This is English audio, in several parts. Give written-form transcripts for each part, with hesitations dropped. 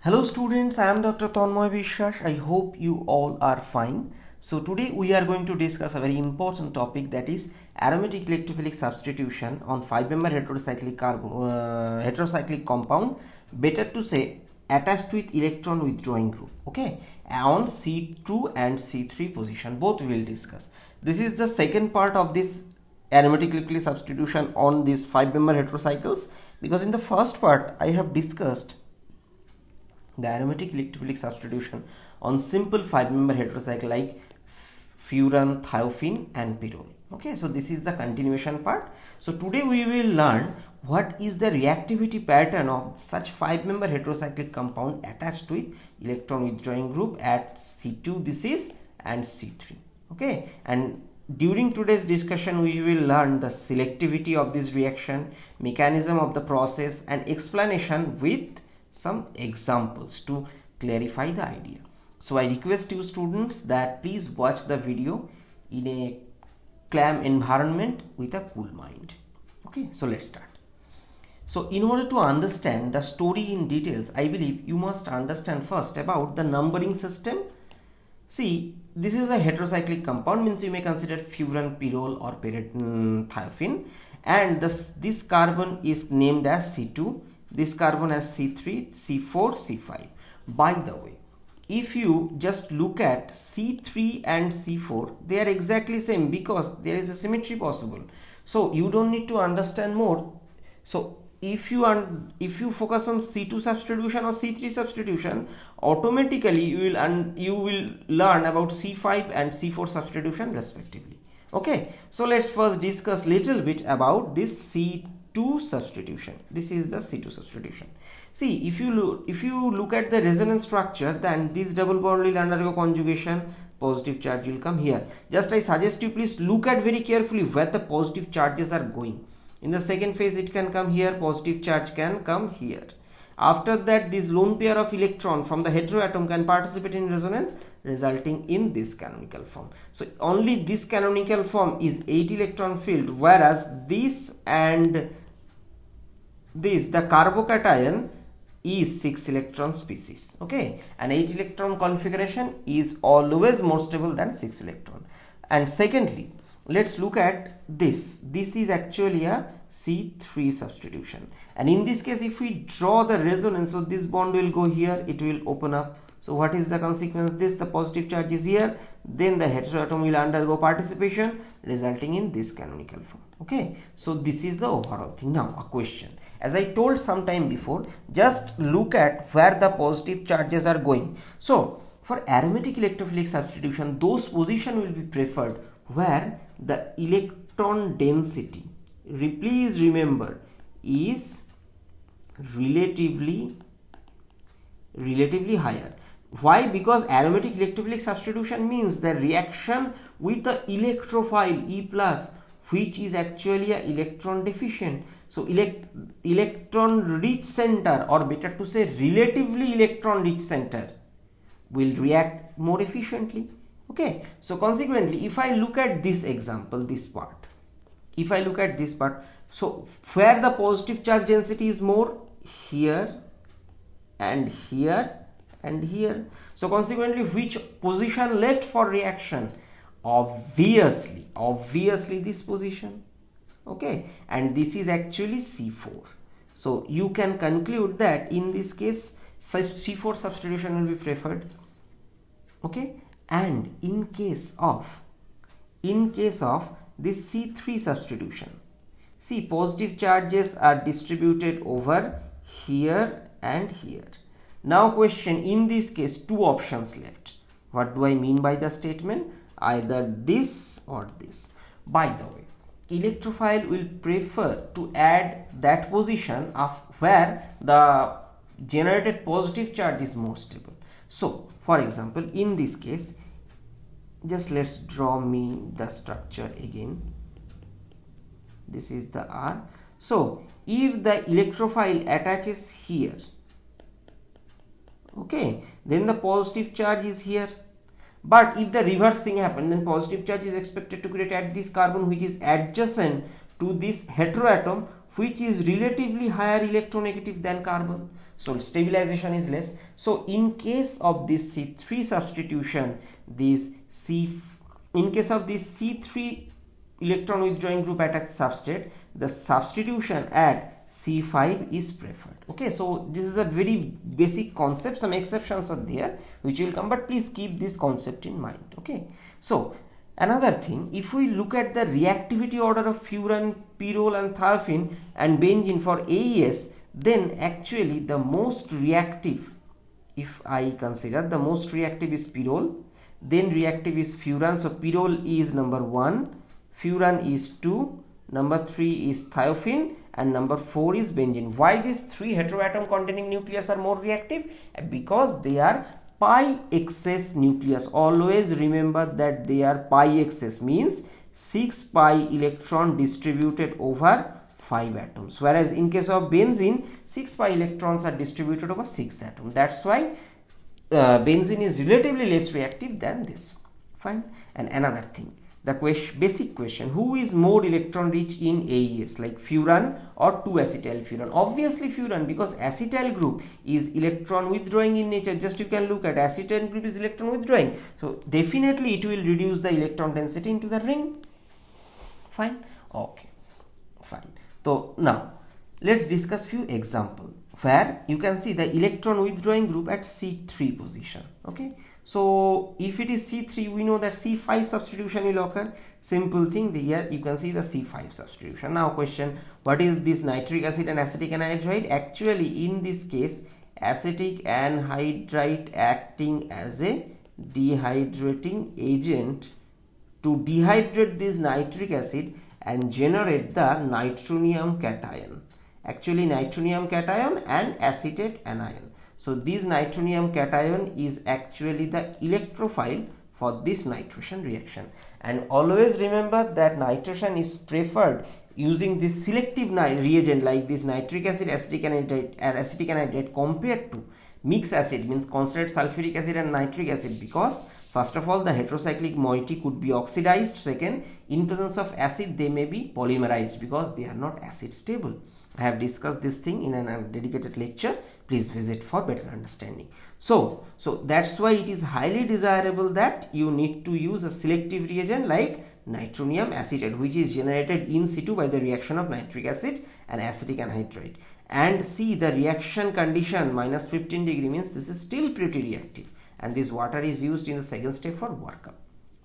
Hello students, I am Dr. Tanmoy Biswas. I hope you all are fine. So today we are going to discuss a very important topic, that is aromatic electrophilic substitution on 5-member heterocyclic compound, better to say attached with electron withdrawing group, okay, on C2 and C3 position. Both we will discuss. This is the second part of this aromatic electrophilic substitution on these 5-member heterocycles, because in the first part I have discussed the aromatic electrophilic substitution on simple 5-member heterocycle like furan, thiophene and pyrrole. Okay, so this is the continuation part. So today we will learn what is the reactivity pattern of such 5-member heterocyclic compound attached with electron withdrawing group at C2 this is and C3. Okay, and during today's discussion we will learn the selectivity of this reaction, mechanism of the process and explanation with some examples to clarify the idea. So I request you students that please watch the video in a calm environment with a cool mind. Okay, so let's start. So in order to understand the story in details, I believe you must understand first about the numbering system. See, this is a heterocyclic compound, means you may consider furan, pyrrole or thiophene, and this carbon is named as C2, this carbon as C3, C4, C5. By the way, if you just look at C3 and C4, they are exactly same because there is a symmetry possible. So you don't need to understand more. So if you focus on C2 substitution or C3 substitution, automatically you will learn about C5 and C4 substitution respectively. Okay, so let's first discuss little bit about this C2 substitution. This is the C2 substitution. See, if you look at the resonance structure, then this double bond will undergo conjugation, positive charge will come here. Just I suggest you please look at very carefully where the positive charges are going. In the second phase it can come here, positive charge can come here. After that, this lone pair of electron from the heteroatom can participate in resonance, resulting in this canonical form. So only this canonical form is 8 electron filled, whereas this and this, the carbocation, is 6 electron species. Okay, and 8 electron configuration is always more stable than 6 electron. And secondly, let's look at this. This is actually a C3 substitution, and in this case if we draw the resonance, so this bond will go here, it will open up. So what is the consequence? This, the positive charge is here, then the heteroatom will undergo participation, resulting in this canonical form. Okay, so this is the overall thing. Now a question, as I told some time before, just look at where the positive charges are going. So for aromatic electrophilic substitution, those position will be preferred where the electron density, please remember, is relatively higher. Why? Because aromatic electrophilic substitution means the reaction with the electrophile E plus, which is actually a electron deficient. So electron rich center, or better to say relatively electron rich center, will react more efficiently. Okay, so consequently if I look at this example, this part, if I look at this part, so where the positive charge density is more, here and here and here. So consequently which position left for reaction? Obviously this position. Okay, and this is actually C4. So you can conclude that in this case C4 substitution will be preferred. Okay, and in case of this C3 substitution, see, positive charges are distributed over here and here. Now question, in this case two options left. What do I mean by the statement? Either this or this. By the way, electrophile will prefer to add that position of where the generated positive charge is more stable. So for example, in this case, just let's draw me the structure again. This is the R. So if the electrophile attaches here, okay, then the positive charge is here. But if the reverse thing happens, then positive charge is expected to create at this carbon which is adjacent to this heteroatom, which is relatively higher electronegative than carbon. so stabilization is less. So in case of this C3 substitution, in case of this C3 electron withdrawing group attached substrate, the substitution at C5 is preferred. Okay, so this is a very basic concept. Some exceptions are there which will come, but please keep this concept in mind. Okay, so another thing, if we look at the reactivity order of furan, pyrrole and thiophene and benzene for AES, then actually the most reactive, if I consider, the most reactive is pyrrole, then reactive is furan. So pyrrole is number 1, furan is 2, number 3 is thiophene, and number 4 is benzene. Why these 3 heteroatom containing nucleus are more reactive? Because they are pi excess nucleus. Always remember that they are pi excess, means 6 pi electron distributed over 5 atoms, whereas in case of benzene 6 pi electrons are distributed over 6 atoms. That's why benzene is relatively less reactive than this. Fine. And another thing, the basic question, who is more electron rich in AES, like furan or 2-acetyl furan? Obviously furan, because acetyl group is electron withdrawing in nature. Just you can look at acetyl group is electron withdrawing, so definitely it will reduce the electron density into the ring. Fine. Okay, fine. So now let's discuss few examples where you can see the electron withdrawing group at C3 position. Okay, so if it is C3, we know that C5 substitution will occur. Simple thing, here you can see the C5 substitution. Now question, what is this nitric acid and acetic anhydride? Actually in this case, acetic anhydride acting as a dehydrating agent to dehydrate this nitric acid and generate the nitronium cation. Actually nitronium cation and acetate anion. So this nitronium cation is actually the electrophile for this nitration reaction. And always remember that nitration is preferred using this selective reagent like this nitric acid, acetic anhydride compared to mixed acid, means concentrated sulfuric acid and nitric acid, because first of all the heterocyclic moiety could be oxidized. Second, in presence of acid they may be polymerized because they are not acid stable. I have discussed this thing in a dedicated lecture. Please visit for better understanding. So that's why it is highly desirable that you need to use a selective reagent like nitronium acetate, which is generated in situ by the reaction of nitric acid and acetic anhydride. And see the reaction condition -15 degree means this is still pretty reactive, and this water is used in the second step for workup.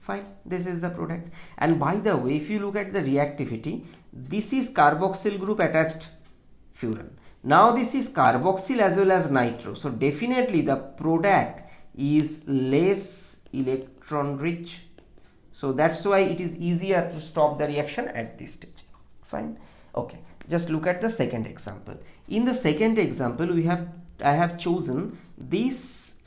Fine, this is the product. And by the way, if you look at the reactivity, this is carboxyl group attached furan. Now this is carboxyl as well as nitro, so definitely the product is less electron rich, so that's why it is easier to stop the reaction at this stage. Fine. Okay, just look at the second example. In the second example, I have chosen this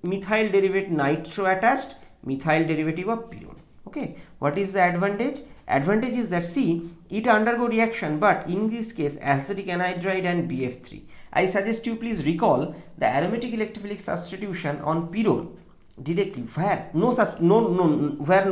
methyl derivative nitro attached methyl derivative of pyrrole. Okay, what is the advantage? Advantage is that see, it undergo reaction, but in this case acetic anhydride and BF3. I suggest you please recall the aromatic electrophilic substitution on pyrrole directly where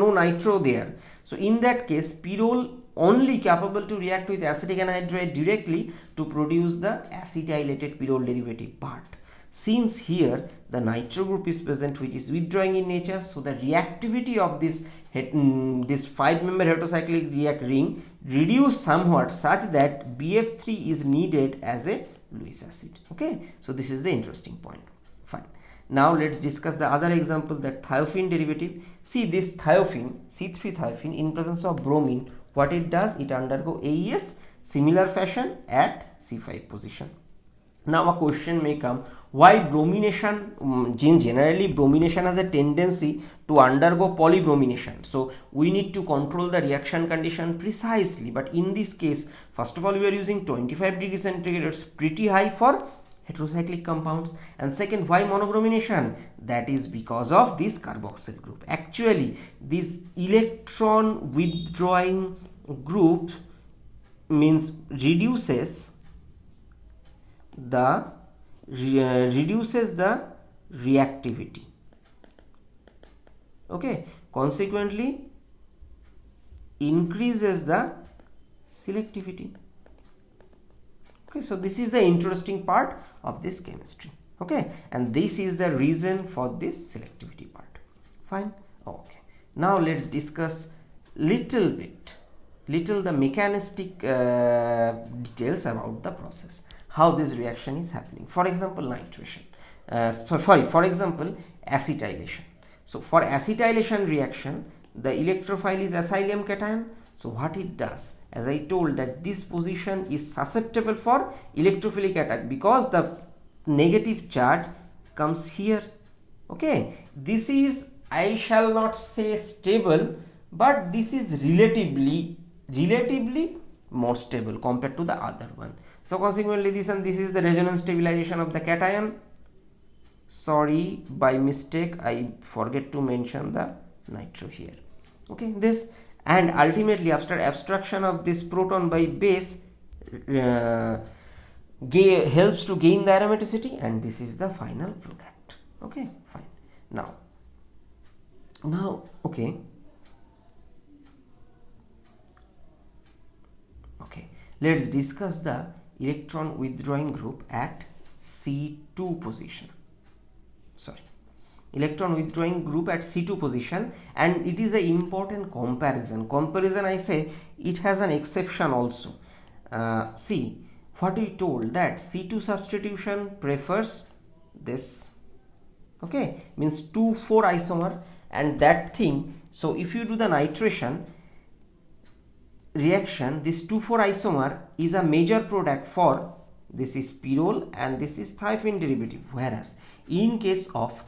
no nitro there. So in that case pyrrole only capable to react with acetic anhydride directly to produce the acetylated pyrrole derivative part. Since here the nitro group is present which is withdrawing in nature, so the reactivity of this 5-member heterocyclic ring reduced somewhat such that BF3 is needed as a Lewis acid. Okay, so this is the interesting point. Fine. Now let's discuss the other example, that thiophene derivative. See this thiophene, C3 thiophene in presence of bromine, what it does, it undergo AES similar fashion at C5 position. Now a question may come, why bromination? Generally bromination has a tendency to undergo polybromination, so we need to control the reaction condition precisely, but in this case first of all we are using 25 degrees centigrade, it's pretty high for heterocyclic compounds. And second, why monobromination? That is because of this carboxyl group. Actually this electron withdrawing group means reduces the reactivity. Okay, consequently increases the selectivity. Okay, so this is the interesting part of this chemistry. Okay, and this is the reason for this selectivity part. Fine. Okay, now let's discuss the mechanistic details about the process, how this reaction is happening. For example, nitration, for example, acetylation. So for acetylation reaction, the electrophile is acylium cation. So what it does, as I told, that this position is susceptible for electrophilic attack because the negative charge comes here. Okay, this is, I shall not say stable, but this is relatively more stable compared to the other one. So consequently, this is the resonance stabilization of the cation. Sorry, by mistake I forget to mention the nitro here. Okay, this, and ultimately after abstraction of this proton by base helps to gain the aromaticity, and this is the final product. Okay, fine. Now okay, let's discuss the electron withdrawing group at C2 position. Electron withdrawing group at C2 position, and it is an important comparison. I say it has an exception also. See what we told, that C2 substitution prefers this, okay, means 2,4 isomer and that thing. So if you do the nitration reaction, this 2,4 isomer is a major product for, this is Pyrrole and this is Thiophene derivative, whereas in case of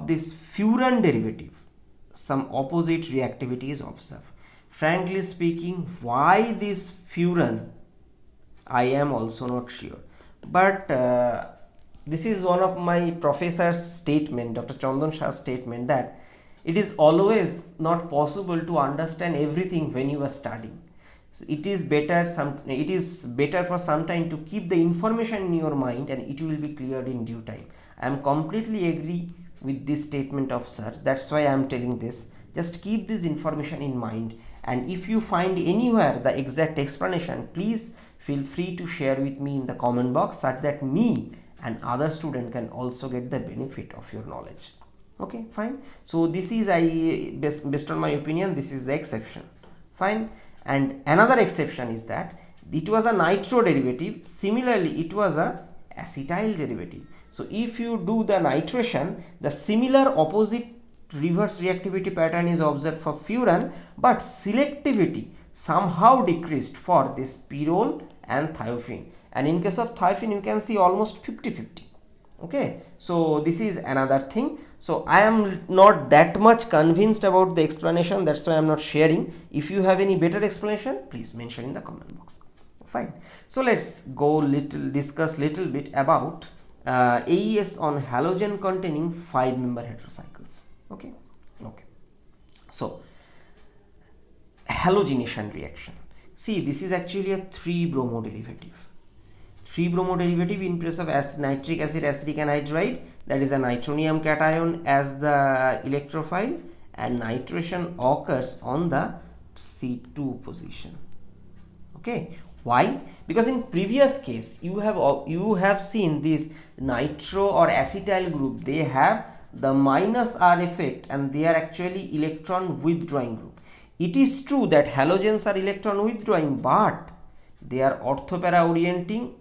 this furan derivative, some opposite reactivity is observed. Frankly speaking, why this furan, I am also not sure, but this is one of my professor's statement, Dr. Chandan Shah's statement, that it is always not possible to understand everything when you are studying. So it is better for some time to keep the information in your mind, and it will be cleared in due time. I am completely agree with this statement of sir. That's why I am telling this. Just keep this information in mind, and if you find anywhere the exact explanation, please feel free to share with me in the comment box, such that me and other student can also get the benefit of your knowledge. Okay, fine. So this is, based on my opinion, this is the exception. Fine. And another exception is that it was a nitro derivative, similarly it was a acetyl derivative. So if you do the nitration, the similar opposite reverse reactivity pattern is observed for furan, but selectivity somehow decreased for this Pyrrole and Thiophene, and in case of Thiophene you can see almost 50-50. Okay, so this is another thing. So I am not that much convinced about the explanation, that's why I am not sharing. If you have any better explanation, please mention in the comment box. Fine. So let's discuss little bit about AES on halogen containing 5-member heterocycles. Okay. So halogenation reaction. See, this is actually a 3-bromo derivative. 3-bromo derivative in place of nitric acid, acetic anhydride, that is a nitronium cation as the electrophile, and nitration occurs on the C2 position. Okay, why? Because in previous case you have seen this nitro or acetyl group, they have the minus R effect and they are actually electron withdrawing group. It is true that halogens are electron withdrawing, but they are orthopara orienting.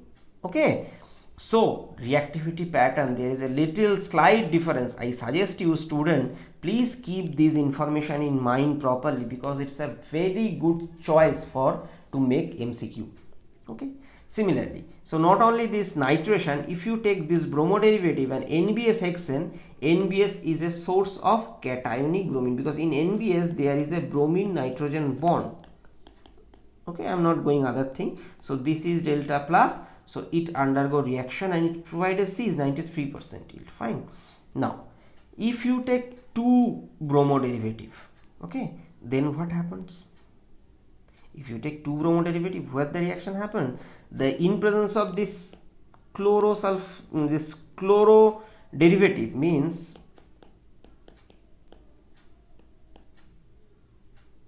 Okay, so reactivity pattern, there is a little slight difference. I suggest you student, please keep this information in mind properly, because it's a very good choice to make MCQ. Okay, similarly, so not only this nitration, if you take this bromo derivative and NBS hexane, NBS is a source of cationic bromine, because in NBS there is a bromine nitrogen bond. Okay, I am not going other thing. So this is delta plus, so it undergo reaction and it provides a C is 93% yield. Fine. Now if you take 2 bromo derivative, okay, then what happens? If you take 2 bromo derivative, what the reaction happen? The in presence of this chloro derivative means,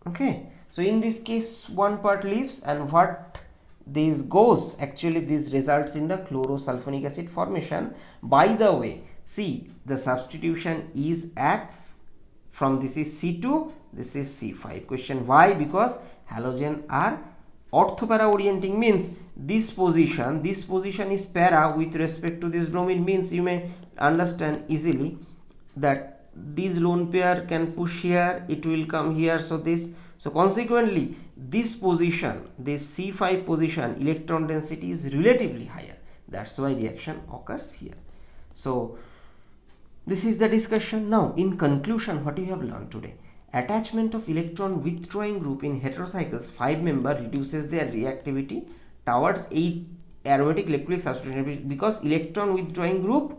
okay, so in this case one part leaves, and what this goes, actually this results in the chlorosulfonic acid formation. By the way, see, the substitution is at, from this is C2, this is C5. Question, why? Because halogen are orthopara orienting, means this position is para with respect to this bromine, means you may understand easily that this lone pair can push here, it will come here, so this, so consequently this position, this C5 position, electron density is relatively higher, that's why reaction occurs here. So this is the discussion. Now in conclusion, what you have learned today: attachment of electron withdrawing group in heterocycles 5 member reduces their reactivity towards a aromatic electrolytic substitution, because electron withdrawing group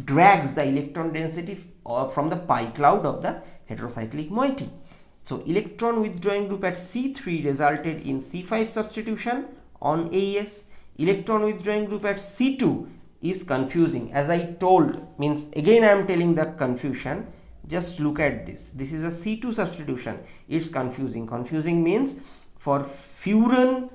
drags the electron density from the pi cloud of the heterocyclic moiety. So electron withdrawing group at C3 resulted in C5 substitution on AES. Electron withdrawing group at C2 is confusing, as I told, means again I am telling the confusion. Just look at this, this is a C2 substitution, it's confusing. Confusing means for furan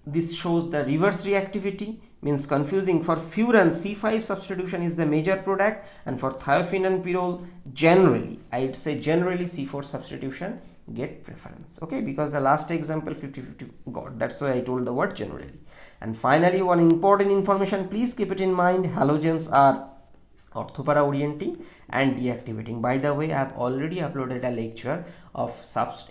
this shows the reverse reactivity, means confusing. For furan C5 substitution is the major product, and for thiophene and pyrrole generally, I would say generally C4 substitution get preference, okay, because the last example 50-50 got, that's why I told the word generally. And finally, one important information, please keep it in mind, halogens are orthopara orienting and deactivating. By the way, I have already uploaded a lecture of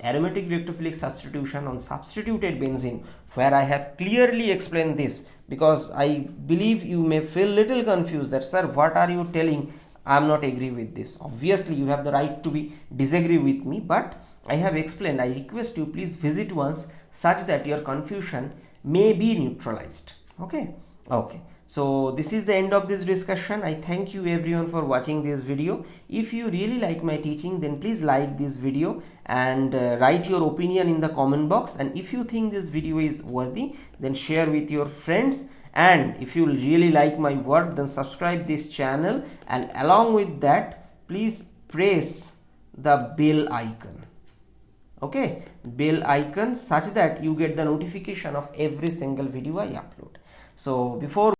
aromatic electrophilic substitution on substituted benzene, where I have clearly explained this, because I believe you may feel little confused that, sir, what are you telling, I am not agree with this. Obviously you have the right to be disagree with me, but I have explained. I request you please visit once, such that your confusion may be neutralized. Okay. So this is the end of this discussion. I thank you everyone for watching this video. If you really like my teaching, then please like this video and write your opinion in the comment box. And if you think this video is worthy, then share with your friends. And if you really like my work, then subscribe this channel, and along with that, please press the bell icon. Okay, bell icon, such that you get the notification of every single video I upload. So before